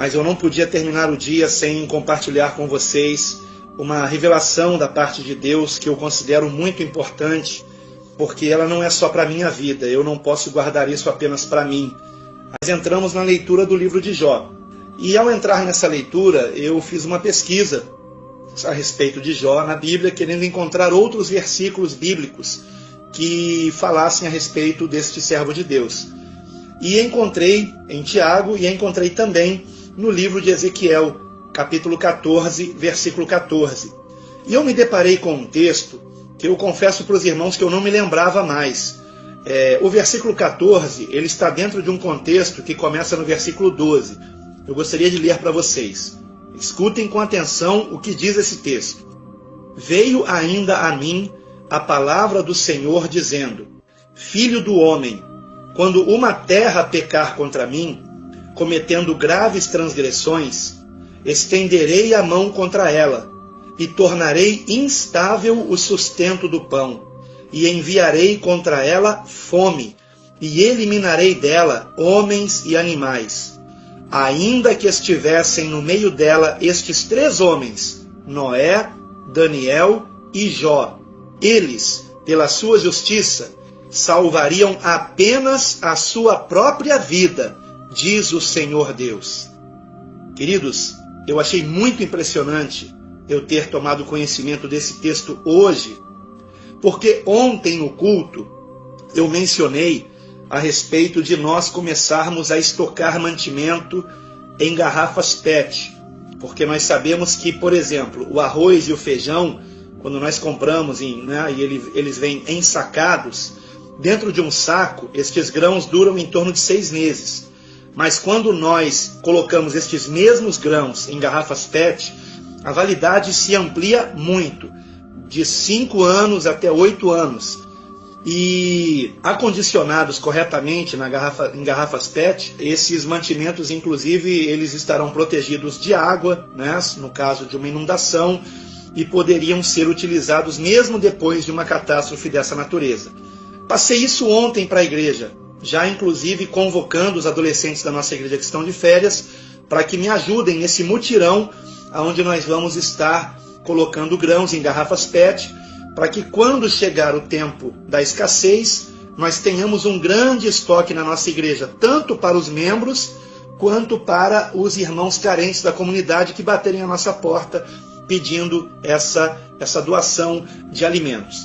mas eu não podia terminar o dia sem compartilhar com vocês uma revelação da parte de Deus que eu considero muito importante, porque ela não é só para a minha vida, eu não posso guardar isso apenas para mim. Mas entramos na leitura do livro de Jó. E ao entrar nessa leitura, eu fiz uma pesquisa a respeito de Jó na Bíblia, querendo encontrar outros versículos bíblicos que falassem a respeito deste servo de Deus. E encontrei em Tiago e encontrei também no livro de Ezequiel, capítulo 14, versículo 14. E eu me deparei com um texto que eu confesso para os irmãos que eu não me lembrava mais. O versículo 14, ele está dentro de um contexto que começa no versículo 12. Eu gostaria de ler para vocês. Escutem com atenção o que diz esse texto. Veio ainda a mim a palavra do Senhor dizendo: Filho do homem, quando uma terra pecar contra mim, cometendo graves transgressões, estenderei a mão contra ela, e tornarei instável o sustento do pão, e enviarei contra ela fome, e eliminarei dela homens e animais. Ainda que estivessem no meio dela estes 3 homens, Noé, Daniel e Jó, eles, pela sua justiça, salvariam apenas a sua própria vida, diz o Senhor Deus. Queridos, eu achei muito impressionante eu ter tomado conhecimento desse texto hoje, porque ontem no culto eu mencionei a respeito de nós começarmos a estocar mantimento em garrafas PET, porque nós sabemos que, por exemplo, o arroz e o feijão, quando nós compramos e eles vêm ensacados, dentro de um saco, estes grãos duram em torno de 6 meses. Mas quando nós colocamos estes mesmos grãos em garrafas PET, a validade se amplia muito, de 5 anos até 8 anos. E acondicionados corretamente em garrafas PET, esses mantimentos, inclusive, eles estarão protegidos de água, né, no caso de uma inundação, e poderiam ser utilizados mesmo depois de uma catástrofe dessa natureza. Passei isso ontem para a igreja, já inclusive convocando os adolescentes da nossa igreja que estão de férias, para que me ajudem nesse mutirão, onde nós vamos estar colocando grãos em garrafas PET, para que quando chegar o tempo da escassez, nós tenhamos um grande estoque na nossa igreja, tanto para os membros, quanto para os irmãos carentes da comunidade que baterem a nossa porta pedindo essa doação de alimentos.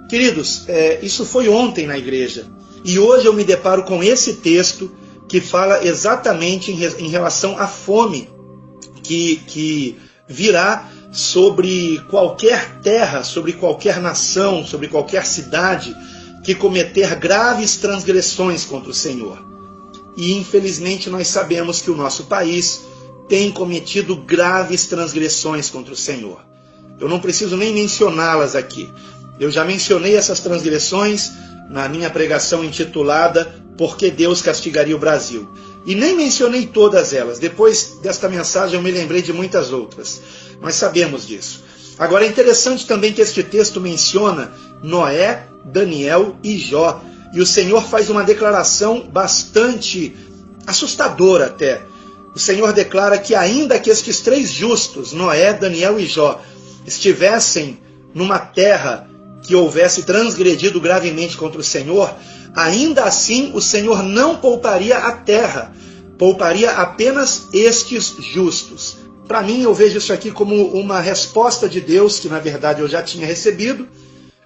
Queridos, isso foi ontem na igreja, e hoje eu me deparo com esse texto que fala exatamente em relação à fome que virá sobre qualquer terra, sobre qualquer nação, sobre qualquer cidade que cometer graves transgressões contra o Senhor. E infelizmente nós sabemos que o nosso país tem cometido graves transgressões contra o Senhor. Eu não preciso nem mencioná-las aqui. Eu já mencionei essas transgressões na minha pregação intitulada Por que Deus castigaria o Brasil? E nem mencionei todas elas. Depois desta mensagem eu me lembrei de muitas outras. Nós sabemos disso. Agora é interessante também que este texto menciona Noé, Daniel e Jó. E o Senhor faz uma declaração bastante assustadora até. O Senhor declara que ainda que estes 3 justos, Noé, Daniel e Jó, estivessem numa terra que houvesse transgredido gravemente contra o Senhor, ainda assim o Senhor não pouparia a terra, pouparia apenas estes justos. Para mim, eu vejo isso aqui como uma resposta de Deus, que na verdade eu já tinha recebido,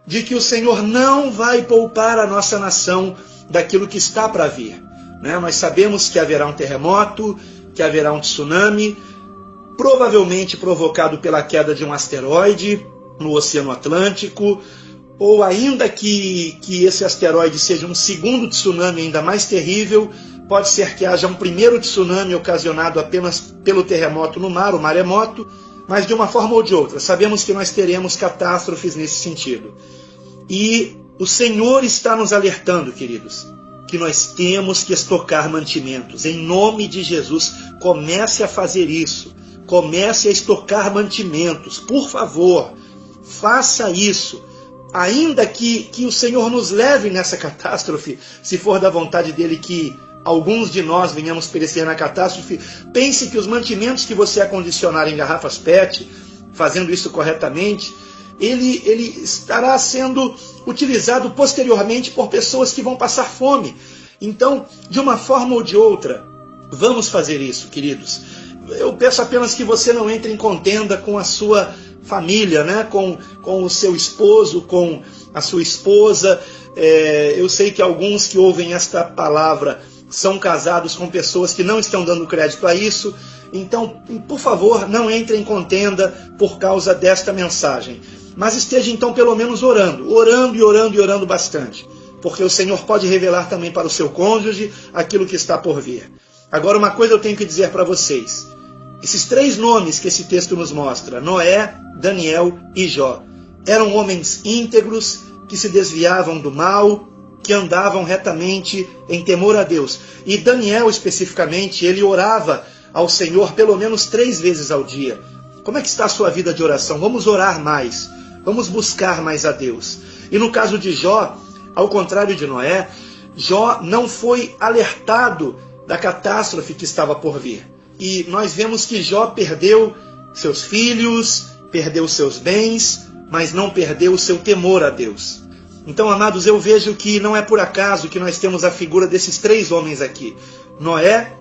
de que o Senhor não vai poupar a nossa nação daquilo que está para vir. Nós sabemos que haverá um terremoto, que haverá um tsunami, provavelmente provocado pela queda de um asteroide no Oceano Atlântico, ou ainda que esse asteroide seja um segundo tsunami ainda mais terrível, pode ser que haja um primeiro tsunami ocasionado apenas pelo terremoto no mar, o maremoto, mas de uma forma ou de outra, sabemos que nós teremos catástrofes nesse sentido. E o Senhor está nos alertando, queridos, que nós temos que estocar mantimentos. Em nome de Jesus, comece a fazer isso. Comece a estocar mantimentos, por favor. Faça isso. Ainda que o Senhor nos leve nessa catástrofe, se for da vontade dele que alguns de nós venhamos perecer na catástrofe, pense que os mantimentos que você acondicionar em garrafas PET, fazendo isso corretamente, ele estará sendo utilizado posteriormente por pessoas que vão passar fome. Então, de uma forma ou de outra, vamos fazer isso, queridos. Eu peço apenas que você não entre em contenda com a sua família, né? com o seu esposo, com a sua esposa. Eu sei que alguns que ouvem esta palavra são casados com pessoas que não estão dando crédito a isso. Então, por favor, não entre em contenda por causa desta mensagem. Mas esteja então pelo menos orando bastante. Porque o Senhor pode revelar também para o seu cônjuge aquilo que está por vir. Agora, uma coisa eu tenho que dizer para vocês. Esses 3 nomes que esse texto nos mostra, Noé, Daniel e Jó, eram homens íntegros que se desviavam do mal, que andavam retamente em temor a Deus. E Daniel, especificamente, ele orava ao Senhor pelo menos 3 vezes ao dia. Como é que está a sua vida de oração? Vamos orar mais. Vamos buscar mais a Deus. E no caso de Jó, ao contrário de Noé, Jó não foi alertado da catástrofe que estava por vir. E nós vemos que Jó perdeu seus filhos, perdeu seus bens, mas não perdeu o seu temor a Deus. Então, amados, eu vejo que não é por acaso que nós temos a figura desses 3 homens aqui. Noé,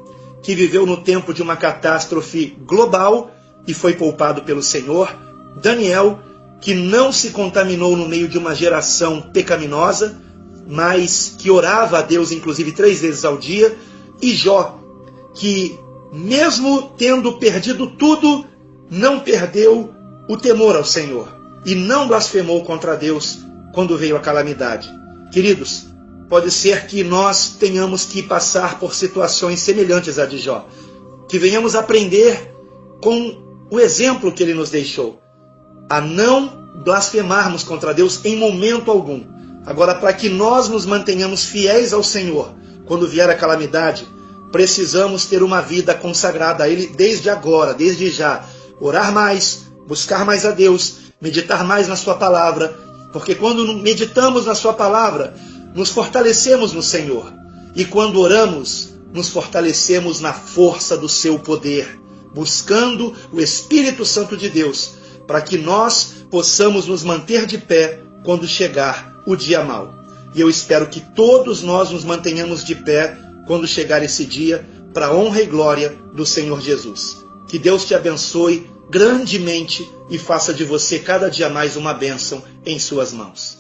que viveu no tempo de uma catástrofe global e foi poupado pelo Senhor. Daniel, que não se contaminou no meio de uma geração pecaminosa, mas que orava a Deus, inclusive 3 vezes ao dia. E Jó, que mesmo tendo perdido tudo, não perdeu o temor ao Senhor e não blasfemou contra Deus quando veio a calamidade. Queridos, pode ser que nós tenhamos que passar por situações semelhantes à de Jó, que venhamos aprender com o exemplo que ele nos deixou, a não blasfemarmos contra Deus em momento algum. Agora, para que nós nos mantenhamos fiéis ao Senhor quando vier a calamidade, precisamos ter uma vida consagrada a Ele desde agora, desde já. Orar mais, buscar mais a Deus, meditar mais na sua palavra, porque quando meditamos na sua palavra, nos fortalecemos no Senhor. E quando oramos, nos fortalecemos na força do seu poder, buscando o Espírito Santo de Deus, para que nós possamos nos manter de pé quando chegar o dia mau. E eu espero que todos nós nos mantenhamos de pé quando chegar esse dia, para a honra e glória do Senhor Jesus. Que Deus te abençoe grandemente e faça de você cada dia mais uma bênção em suas mãos.